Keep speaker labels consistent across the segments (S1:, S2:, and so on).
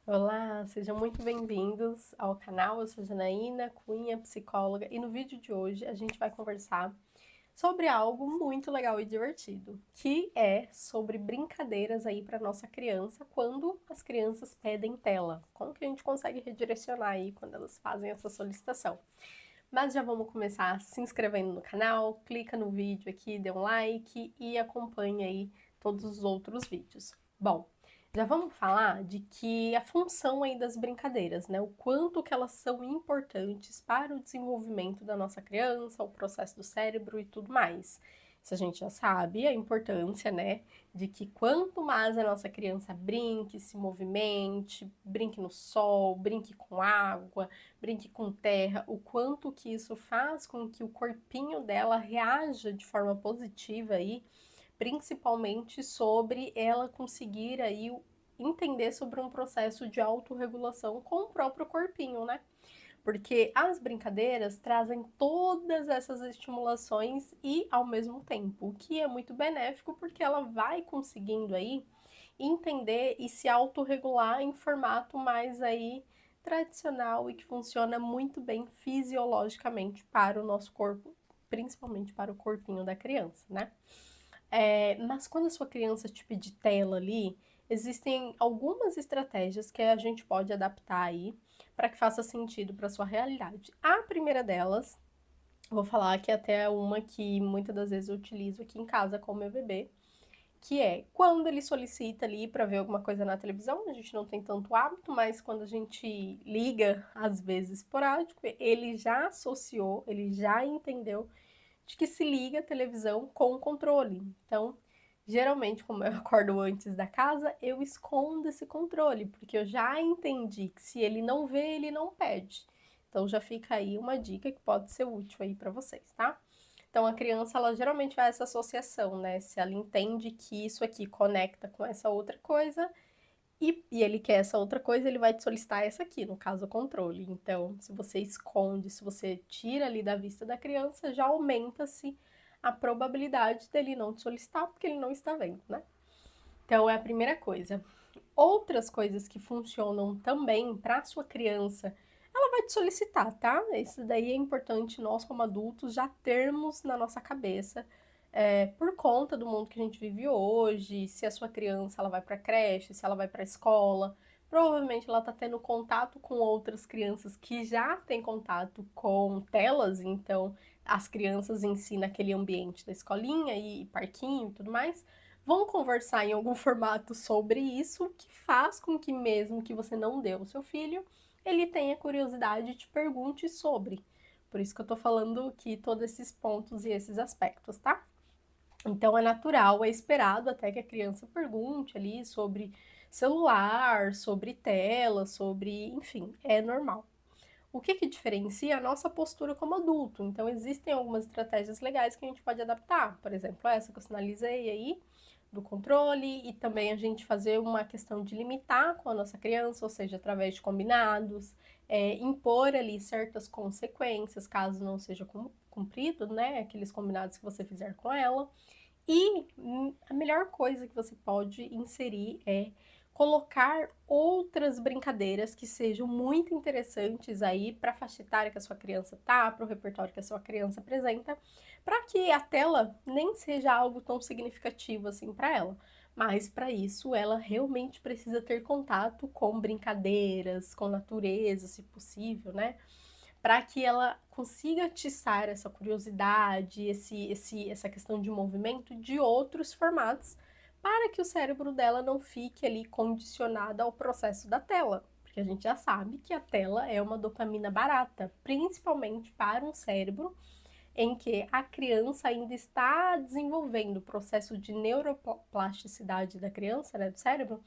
S1: Olá, sejam muito bem-vindos ao canal. Eu sou Janaína Cunha, psicóloga, e no vídeo de hoje a gente vai conversar sobre algo muito legal e divertido, que é sobre brincadeiras aí para nossa criança quando as crianças pedem tela. Como que a gente consegue redirecionar aí quando elas fazem essa solicitação? Mas já vamos começar se inscrevendo no canal, clica no vídeo aqui, dê um like e acompanha aí todos os outros vídeos. Bom, já vamos falar de que a função aí das brincadeiras, né? O quanto que elas são importantes para o desenvolvimento da nossa criança, o processo do cérebro e tudo mais. Isso a gente já sabe, a importância, né, de que quanto mais a nossa criança brinque, se movimente, brinque no sol, brinque com água, brinque com terra, o quanto que isso faz com que o corpinho dela reaja de forma positiva aí, principalmente sobre ela conseguir aí entender sobre um processo de autorregulação com o próprio corpinho, né? Porque as brincadeiras trazem todas essas estimulações e ao mesmo tempo, o que é muito benéfico porque ela vai conseguindo aí entender e se autorregular em formato mais aí tradicional e que funciona muito bem fisiologicamente para o nosso corpo, principalmente para o corpinho da criança, né? Mas quando a sua criança te pedir tela ali, existem algumas estratégias que a gente pode adaptar aí para que faça sentido para sua realidade. A primeira delas, vou falar que até é uma que muitas das vezes eu utilizo aqui em casa com o meu bebê, que é quando ele solicita ali para ver alguma coisa na televisão, a gente não tem tanto hábito, mas quando a gente liga, às vezes esporádico, ele já associou, ele já entendeu de que se liga a televisão com o controle. Então, geralmente, como eu acordo antes da casa, eu escondo esse controle, porque eu já entendi que se ele não vê, ele não pede. Então, já fica aí uma dica que pode ser útil aí para vocês, tá? Então, a criança, ela geralmente faz essa associação, né? Se ela entende que isso aqui conecta com essa outra coisa, e ele quer essa outra coisa, ele vai te solicitar essa aqui, no caso, o controle. Então, se você esconde, se você tira ali da vista da criança, já aumenta-se a probabilidade dele não te solicitar, porque ele não está vendo, né? Então, é a primeira coisa. Outras coisas que funcionam também para sua criança, ela vai te solicitar, tá? Isso daí é importante nós, como adultos, já termos na nossa cabeça, por conta do mundo que a gente vive hoje, se a sua criança ela vai para creche, se ela vai para escola, provavelmente ela está tendo contato com outras crianças que já têm contato com telas, então as crianças em si naquele ambiente da escolinha e parquinho e tudo mais vão conversar em algum formato sobre isso, que faz com que mesmo que você não dê ao seu filho, ele tenha curiosidade e te pergunte sobre. Por isso que eu tô falando que todos esses pontos e esses aspectos, tá? Então é natural, é esperado até que a criança pergunte ali sobre celular, sobre tela, sobre, enfim, é normal. O que que diferencia a nossa postura como adulto? Então existem algumas estratégias legais que a gente pode adaptar, por exemplo, essa que eu sinalizei aí, do controle, e também a gente fazer uma questão de limitar com a nossa criança, ou seja, através de combinados, impor ali certas consequências, caso não seja cumprido, né, aqueles combinados que você fizer com ela. E a melhor coisa que você pode inserir é colocar outras brincadeiras que sejam muito interessantes aí para a faixa etária que a sua criança tá, para o repertório que a sua criança apresenta, para que a tela nem seja algo tão significativo assim para ela. Mas para isso ela realmente precisa ter contato com brincadeiras, com natureza, se possível, né? Para que ela consiga atiçar essa curiosidade, essa questão de movimento de outros formatos, para que o cérebro dela não fique ali condicionado ao processo da tela. Porque a gente já sabe que a tela é uma dopamina barata, principalmente para um cérebro em que a criança ainda está desenvolvendo o processo de neuroplasticidade da criança, né, do cérebro,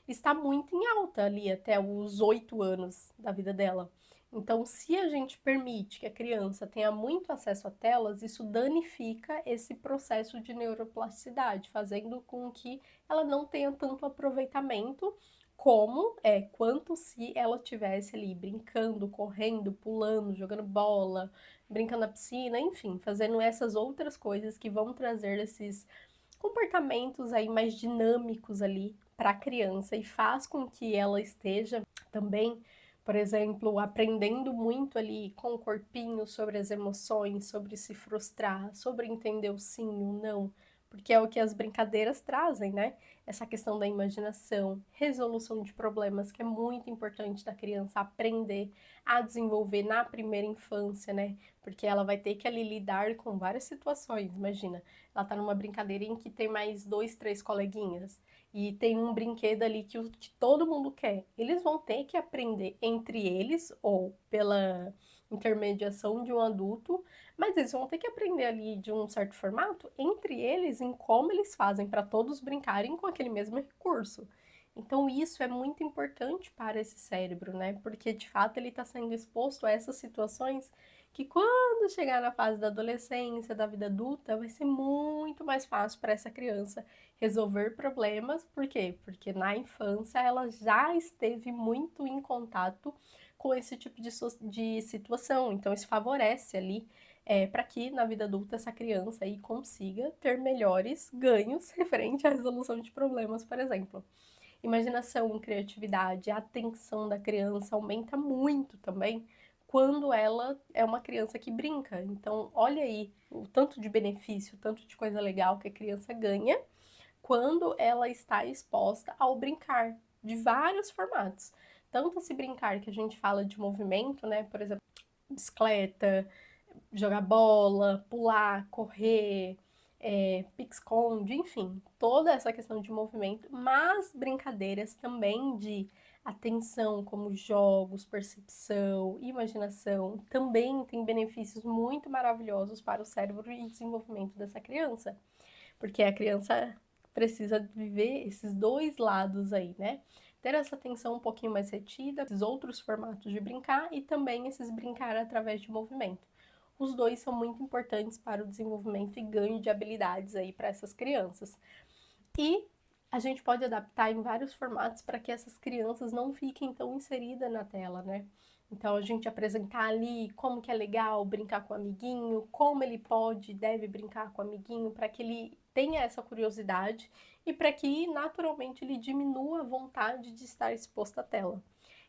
S1: está muito em alta ali até os 8 anos da vida dela. Então, se a gente permite que a criança tenha muito acesso a telas, isso danifica esse processo de neuroplasticidade, fazendo com que ela não tenha tanto aproveitamento quanto se ela tivesse ali brincando, correndo, pulando, jogando bola, brincando na piscina, enfim, fazendo essas outras coisas que vão trazer esses comportamentos aí mais dinâmicos ali para a criança e faz com que ela esteja também, por exemplo, aprendendo muito ali com o corpinho sobre as emoções, sobre se frustrar, sobre entender o sim e o não, porque é o que as brincadeiras trazem, né? Essa questão da imaginação, resolução de problemas, que é muito importante da criança aprender a desenvolver na primeira infância, né? Porque ela vai ter que ali lidar com várias situações. Imagina, ela tá numa brincadeira em que tem mais dois, três coleguinhas e tem um brinquedo ali que todo mundo quer. Eles vão ter que aprender entre eles ou pela intermediação de um adulto, mas eles vão ter que aprender ali de um certo formato entre eles em como eles fazem para todos brincarem com aquele mesmo recurso. Então isso é muito importante para esse cérebro, né? Porque de fato ele está sendo exposto a essas situações que quando chegar na fase da adolescência, da vida adulta, vai ser muito mais fácil para essa criança resolver problemas. Por quê? Porque na infância ela já esteve muito em contato com esse tipo de situação. Então isso favorece ali para que na vida adulta essa criança aí consiga ter melhores ganhos referente à resolução de problemas, por exemplo. Imaginação, criatividade, a atenção da criança aumenta muito também quando ela é uma criança que brinca. Então, olha aí o tanto de benefício, o tanto de coisa legal que a criança ganha quando ela está exposta ao brincar, de vários formatos. Tanto esse brincar que a gente fala de movimento, né? Por exemplo, bicicleta, jogar bola, pular, correr, pique-esconde, enfim, toda essa questão de movimento, mas brincadeiras também de atenção, como jogos, percepção, imaginação, também tem benefícios muito maravilhosos para o cérebro e desenvolvimento dessa criança, porque a criança precisa viver esses dois lados aí, né? Ter essa atenção um pouquinho mais retida, esses outros formatos de brincar e também esses brincar através de movimento. Os dois são muito importantes para o desenvolvimento e ganho de habilidades aí para essas crianças. E a gente pode adaptar em vários formatos para que essas crianças não fiquem tão inseridas na tela, né? Então a gente apresentar ali como que é legal brincar com o amiguinho, como ele pode e deve brincar com o amiguinho, para que ele tenha essa curiosidade e para que naturalmente ele diminua a vontade de estar exposto à tela.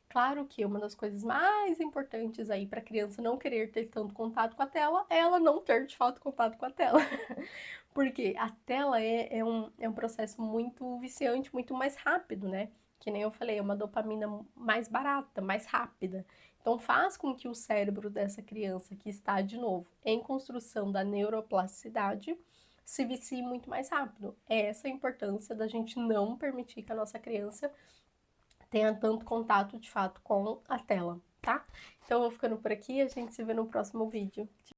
S1: Claro que uma das coisas mais importantes aí para a criança não querer ter tanto contato com a tela é ela não ter de fato contato com a tela. Porque a tela é um processo muito viciante, muito mais rápido, né? Que nem eu falei, é uma dopamina mais barata, mais rápida. Então faz com que o cérebro dessa criança que está, de novo, em construção da neuroplasticidade, se vicie muito mais rápido. É essa a importância da gente não permitir que a nossa criança tenha tanto contato, de fato, com a tela, tá? Então eu vou ficando por aqui, a gente se vê no próximo vídeo.